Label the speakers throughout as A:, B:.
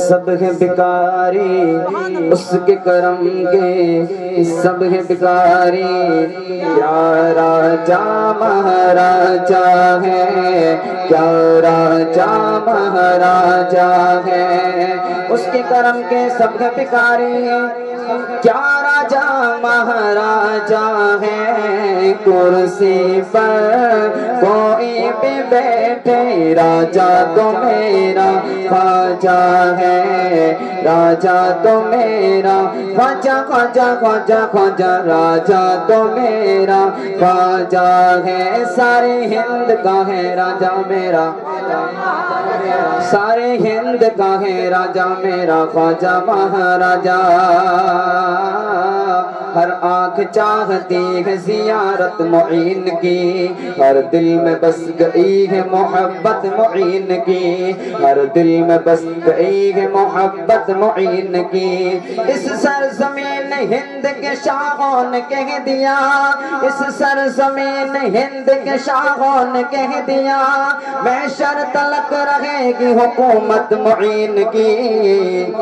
A: سب ہے بکاری اس کے کرم کے، سب ہے بکاری، کیا راجا مہاراجا ہے، کیا راجا مہاراجا ہے، اس کے کرم کے سب ہے بکاری، کیا راجا مہاراجا ہے، کرسی پر کوئی بھی بیٹھے راجا تو میرا خواجہ ہے، راجا تو میرا خواجہ خواجہ خواجہ خواجہ، راجا تو میرا خواجہ ہے، سارے ہند کا ہے راجا میرا، سارے ہند کا ہے راجا میرا خواجہ مہاراجا، ہر آنکھ چاہتی ہے زیارت معین کی، ہر دل میں بس گئی ہے محبت معین کی، ہر دل میں بس گئی ہے محبت معین کی، اس سرزمین ہند کے شاہوں نے کہہ دیا، اس سرزمین ہند کے شاہوں نے کہہ دیا، محشر تلک رہے گی حکومت معین کی،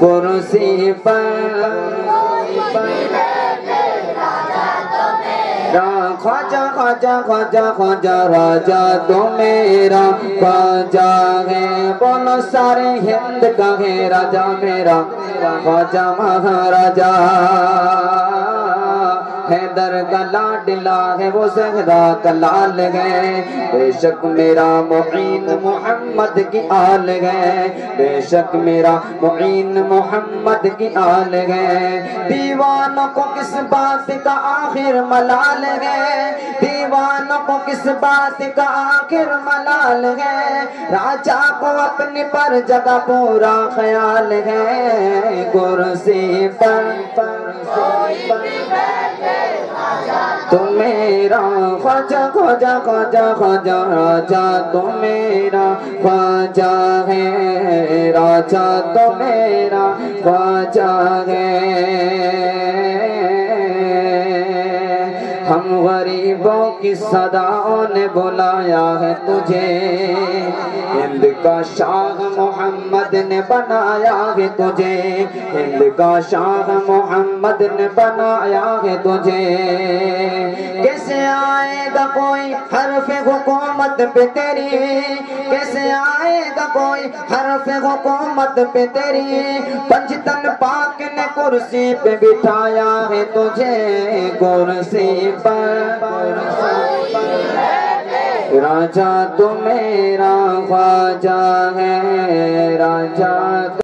A: کرسی پر خواجہ خواجہ خواجہ خواجہ، راجا تو میرا خواجہ ہے، بولو سارے ہند کا ہے راجا میرا خواجہ مہاراجا، حیدر کا لاڈلا ہے وہ زہرا کا لال ہے، بے شک میرا معین محمد کی آل ہے، بے شک میرا معین محمد کی آل ہے، دیوانوں کو کس بات کا آخر ملال ہے، دیوانوں کو کس بات کا آخر ملال ہے، راجا کو اپنی پر جگہ پورا خیال ہے، کرسی پر تو میرا خواجہ خواجہ خواجہ خواجہ، راجا تو میرا خواجہ ہے، راجا تو میرا خواجہ ہے، ہم غریبوں کی صداؤں نے بلایا ہے تجھے، ہند کا شاہ محمد نے بنایا ہے تجھے، ہند کا شاہ محمد نے بنایا ہے تجھے، کیسے آئے گا کوئی حرف حکومت پہ تیری، کیسے آئے گا کوئی حرف حکومت پہ تیری، پنجتن پاک نے کرسی پہ بٹھایا ہے تجھے، کرسی پر راجا تو میرا خواجہ ہے، راجا